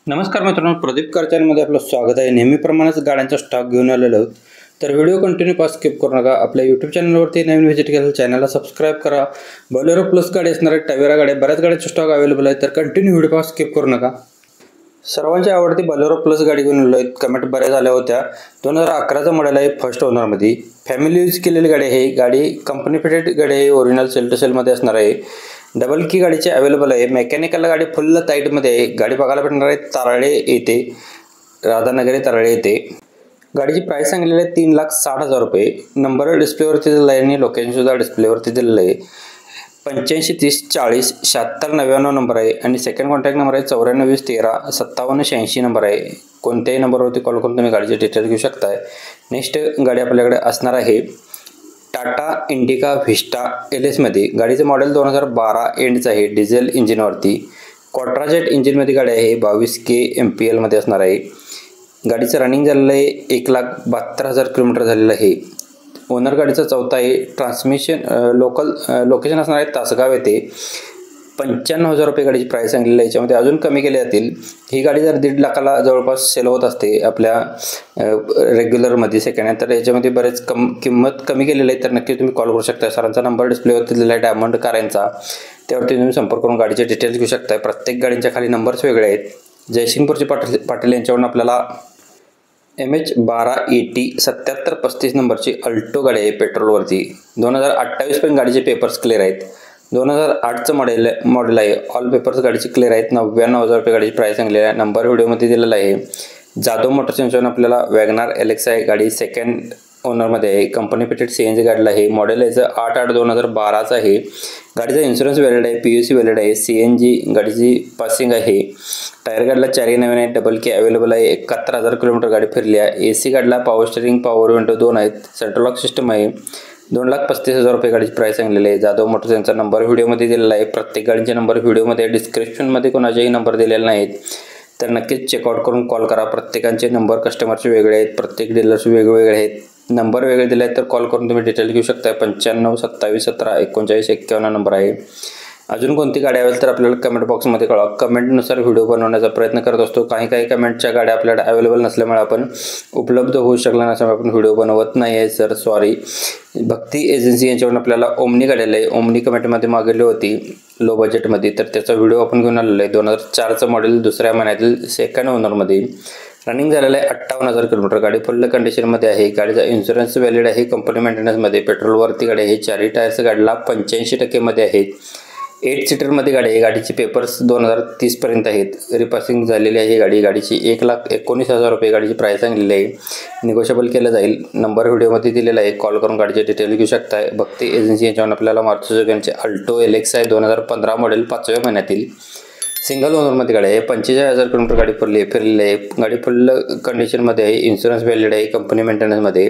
नमस्कार मित्रांनो, प्रदीप कार चॅनलमध्ये आपलं स्वागत आहे। नेहमीप्रमाणेच गाड्यांचा स्टॉक घेऊन आलेलो आहोत, तर व्हिडिओ कंटिन्यू पास स्किप करू नका। आपल्या यूट्यूब चॅनलवरती नवीन व्हिजिट केलं चॅनलला सबस्क्राईब करा। बोलेरो प्लस गाडी असणार आहे, टवेरा गाडी, बऱ्याच गाड्यांचा स्टॉक अवेलेबल आहे, तर कंटिन्यू व्हिडिओ पास स्किप करू नका। सर्वांची आवडती बोलेरो प्लस गाडी घेऊन आलो आहे। कमेंट बऱ्याच आल्या होत्या। 2011चं मॉडेल आहे, फर्स्ट ओनरमध्ये फॅमिली यूज केलेली गाडी आहे। गाडी कंपनी फिटेड गाडी आहे, ओरिजिनल सेल टू सेलमध्ये असणार आहे। डबल की गाडीची अवेलेबल आहे। मेकॅनिकल गाडी फुल टाईटमध्ये आहे। गाडी बघायला भेटणार आहे तारळे येथे, राधानगरी तारळे येथे। गाडीची प्राइस सांगितलेली आहे 3,60,000 रुपये। नंबर डिस्प्लेवरती दिलेला आहे आणि लोकेशन सुद्धा डिस्प्लेवरती दिलेलं आहे। 85 30 40 76 99 नंबर आहे आणि सेकंड कॉन्टॅक्ट नंबर आहे 94 20 13 57 86 नंबर आहे। कोणत्याही नंबरवरती कॉल करून तुम्ही गाडीचे डिटेल घेऊ शकताय। नेक्स्ट गाडी आपल्याकडे असणार आहे टाटा इंडिका व्हिस्टा LS मध्ये। गाडीचं मॉडेल 2012 एंडचं आहे, डिझेल इंजिनवरती क्वाड्राजेट इंजिनमध्ये गाडी आहे। 22K MPL मध्ये असणार आहे। गाडीचं रनिंग झालेलं आहे 1,72,000 किलोमीटर झालेलं आहे। ओनर गाडीचा चौथा आहे। ट्रान्समिशन लोकेशन असणार आहे तासगाव येथे। 95,000 रुपये गाडीची प्राइस सांगितलेली आहे। याच्यामध्ये अजून कमी केले जातील। ही गाडी जर 1.5 लाखाला जवळपास सेल होत असते आपल्या रेग्युलरमध्ये सेकंड हँड, तर याच्यामध्ये बरेच किंमत कमी केलेली आहे, तर नक्की तुम्ही कॉल करू शकता। सरांचा नंबर डिस्प्लेवरती दिलेला आहे डायमंड कारांचा, त्यावरती तुम्ही संपर्क करून गाडीचे डिटेल्स घेऊ शकता। प्रत्येक गाडींच्या खाली नंबर्स वेगळे आहेत। जयसिंगपूरचे पाटील यांच्यावरून आपल्याला MH1280 7735 नंबरची अल्टो गाडी आहे पेट्रोलवरती। 2028 पर्यंत गाडीचे पेपर्स क्लिअर आहेत। 2008चं मॉडेल आहे। ऑल पेपर्स गाडीचे क्लिअर आहेत। 99,000 रुपये गाडीची प्राइस सांगलेली आहे। नंबर व्हिडिओमध्ये दिलेला आहे। जाधव मोटर्स यांच्यावरून आपल्याला वॅगनार LX आहे, गाडी सेकंड ओनरमध्ये आहे। कंपनी फिटेड CNG गाडीला आहे। मॉडेल याचं 8/8/2012चं आहे। गाडीचा इन्शुरन्स व्हॅलिड आहे, PUC व्हॅलिड आहे। CNG गाडीची पासिंग आहे। टायर गाडीला 4 नवीन आहे। डबल की अवेलेबल आहे। 71,000 किलोमीटर गाडी फिरली आहे। AC गाडीला पॉवर स्टीअरिंग, पॉवर विंडो 2 आहेत। सेंट्रल लॉक सिस्टम आहे। 2,35,000 रुपये गाडीची प्राइस सांगलेली आहे। जाधव मोटर्स यांचा नंबर व्हिडिओमध्ये दिलेला आहे। प्रत्येक गाडीचे नंबर व्हिडिओमध्ये डिस्क्रिप्शनमध्ये कोणाचेही नंबर दिलेले नाहीत, तर नक्कीच चेकआउट करून कॉल करा। प्रत्येकांचे नंबर कस्टमरचे वेगळे आहेत, प्रत्येक डीलरचे वेगवेगळे आहेत। नंबर वेगळे दिले आहेत तर कॉल करून तुम्ही डिटेल घेऊ शकता। 95 27 17 39 51 नंबर आहे। अजून कोणती गाडी अवेलेबल तर आपल्याला कमेंट बॉक्समध्ये कळवा। कमेंटनुसार व्हिडिओ बनवण्याचा प्रयत्न करत असतो। काही कमेंटच्या गाड्या आपल्याला अवेलेबल नसल्यामुळे आपण उपलब्ध होऊ शकला नसल्यामुळे आपण व्हिडिओ बनवत नाही आहे सर, सॉरी। भक्ती एजन्सी यांच्यावरून आपल्याला ओमनी गाडीला आहे। ओमनी कमेंटमध्ये मागवली होती लो बजेटमध्ये, तर त्याचा व्हिडिओ आपण घेऊन आलेलो आहे। 2004चं मॉडेल, दुसऱ्या महिन्यातील सेकंड ओनरमध्ये। रनिंग झालेलं आहे 58,000 किलोमीटर। गाडी फुल कंडिशनमध्ये आहे। गाडीचा इन्शुरन्स व्हॅलिड आहे, कंपनी मेंटेनन्समध्ये। पेट्रोलवरती गाडी आहे। 4 टायर्स गाडीला 85% मध्ये आहेत। 8 सीटरमध्ये गाडी आहे। गाडीचे पेपर्स 2030 पर्यंत आहेत। रिपासिंग झालेली आहे गाडी। गाडीची 1,19,000 रुपये गाडीची प्राइस सांगलेली आहे। निगोशिएबल केलं जाईल। नंबर व्हिडिओमध्ये दिलेला आहे। कॉल करून गाडीचे डिटेल घेऊ शकताय। भक्ती एजन्सी यांच्यावर आपल्याला मारुती सुझुकी अल्टो LX आहे, 2015 मॉडेल, 5व्या महिन्यातील सिंगल ओनरमध्ये गाडी आहे। 45,000 किलोमीटर गाडी फिरलेली आहे। गाडी फुल कंडिशनमध्ये आहे। इन्शुरन्स व्हॅलिड आहे, कंपनी मेंटेनन्समध्ये।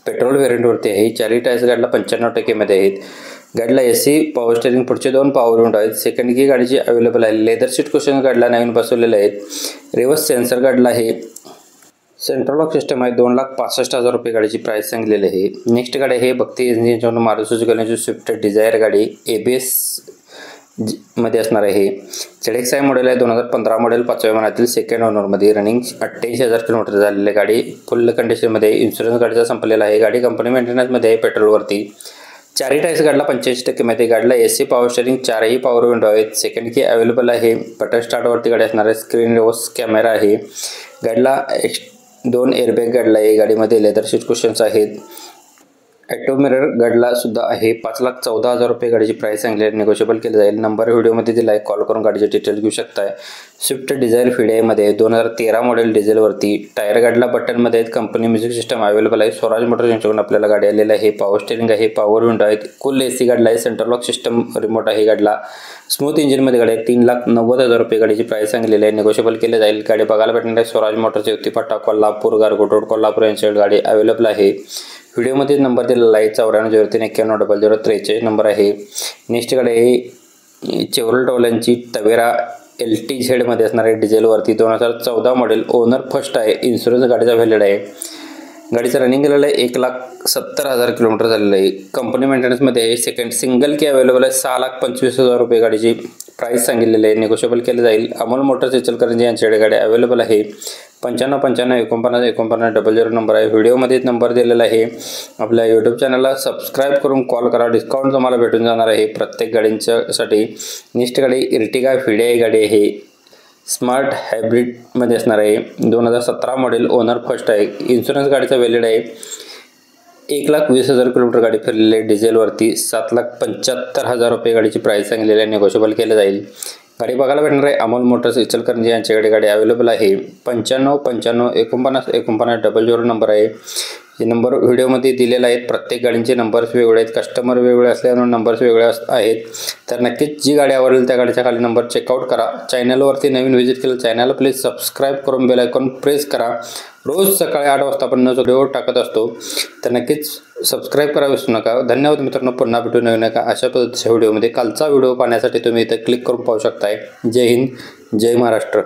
पेट्रोल व्हेरियंटवरती आहे। 4 टायर्स गाडीला 95% मध्ये आहेत। गाडीला AC, पॉवर स्टीअरिंग, पुढचे 2 पॉवर विंडो आहेत। सेकंड की गाडीची अवेलेबल आहे। लेदर सीट क्वेश्चन गाडीला नवीन बसवलेले आहेत। रिव्हर्स सेन्सर गाडीला आहे। सेंट्रल लॉक सिस्टम आहे। 2,65,000 रुपये गाडीची प्राइस सांगलेली आहे। नेक्स्ट गाडी आहे भक्ती एजन्सी यांच्यावरून मारुती सुझुकी स्विफ्ट डिझायर गाडी ABS मध्ये असणार आहे। ZXi मॉडेल आहे। 2015 मॉडेल, 5व्या महिन्यातील सेकंड ओनरमध्ये। रनिंग 88,000 किलोमीटर झालेली गाडी फुल कंडिशनमध्ये। इन्शुरन्स गाडीचा संपलेला आहे। गाडी कंपनी मेंटेनन्समध्ये आहे। पेट्रोलवरती 4 टायर्स गाडीला 85% मध्ये। गाडीला AC, पॉवर स्टीअरिंग, 4ही पॉवर विंडो आहेत। सेकंड की अवेलेबल आहे। बटन स्टार्टवरती गाडी असणार आहे। स्क्रीन रिव्हर्स कॅमेरा आहे। गाडीला 2 एअरबॅग गाडीला आहे। गाडीमध्ये लेदर सीट क्वेश्चन्स आहेत। ॲटो मिरर गाडीला सुद्धा आहे। 5,14,000 रुपये गाडीची प्राइस सांगली आहे। निगोशिएबल केलं जाईल। नंबर व्हिडिओमध्ये दिला आहे। कॉल करून गाडीचे डिटेल घेऊ शकताय। स्विफ्ट डिझायर FIDI 2013 मॉडेल डिझेलवरती। टायर गाडीला बटनमध्ये आहेत। कंपनी म्युझिक सिस्टम अवेलेबल आहे। स्वराज मोटर्स यांच्याकडून आपल्याला गाडी आलेली आहे। पॉवर स्टीअरिंग आहे, पॉवर विंडो आहेत। कुल AC गाडीला आहे। सेंट्रल लॉक सिस्टम रिमोट आहे गाडीला। स्मूथ इंजिनमध्ये गाडी आहे। 3,90,000 रुपये गाडीची प्राइस सांगलेली आहे। निगोशिएबल केले जाईल। गाडी बघायला भेटणार आहे स्वराज मोटर्स, युक्तिपाटा, कोल्हापूर, गारगोट रोड, कोल्हापूर यांच्याकडे गाडी अवेलेबल आहे। व्हिडिओमध्ये नंबर दिलेला आहे 9403910043 नंबर आहे। नेक्स्ट गाडी आहे चेव्हरोलेटची टवेरा LTZ मध्ये असणार आहे डिझेलवरती। 2014 मॉडेल, ओनर फर्स्ट आहे। इन्शुरन्स गाडीचा व्हॅलिड आहे। गाडीचं रनिंग केलेलं आहे 1,70,000 किलोमीटर झालेलं आहे. कंपनी मेंटेनन्समध्ये आहे. सेकंड सिंगल की अवेलेबल आहे. 6,25,000 रुपये गाडीची प्राईस सांगितलेली आहे. निगोशिएबल केलं जाईल. अमोल मोटर्स इचलकरंजी यांच्याकडे गाडी अवेलेबल आहे. 9595494900 नंबर आहे. व्हिडिओमध्ये नंबर दिलेला आहे. आपल्या यूट्यूब चॅनलला सबस्क्राईब करून कॉल करा. डिस्काउंट तुम्हाला भेटून जाणार आहे प्रत्येक गाडींच्यासाठी. नेक्स्ट गाडी इर्टिगा VDI गाडी आहे. स्मार्ट हायब्रिडमध्ये असणार आहे. 2017 मॉडेल. ओनर फर्स्ट आहे. इन्शुरन्स गाडीचा व्हॅलिड आहे. 1,20,000 किलोमीटर गाडी फिरलेली आहे डिझेलवरती. 7,75,000 रुपये गाडीची प्राईस सांगितलेली आहे. निगोशिएबल केलं जाईल. गाडी बघायला भेटणार आहे अमोल मोटर्स इचलकरंजी यांच्याकडे गाडी अवेलेबल आहे. 9595494900 नंबर आहे. हे नंबर व्हिडिओमध्ये दिलेले आहेत. प्रत्येक गाडींचे नंबर्स वेगळे आहेत. कस्टमर वेगळे असल्यामुळे नंबर्स वेगळे आहेत. तर नक्कीच जी गाडी आवडेल त्या गाडीच्या खाली नंबर चेकआउट करा. चॅनलवरती नवीन व्हिजिट केलं चॅनलला प्लीज सबस्क्राईब करून बेल आयकॉन प्रेस करा. रोज सकाळी 8 वाजता आपण व्हिडिओ टाकत असतो. तर नक्कीच सबस्क्राईब करा विसरू नका. धन्यवाद मित्रांनो. पुन्हा भेटू नवीन नका अशा पद्धतीच्या व्हिडिओमध्ये. कालचा व्हिडिओ पाहण्यासाठी तुम्ही इथं क्लिक करून पाहू शकताय. जय हिंद, जय महाराष्ट्र.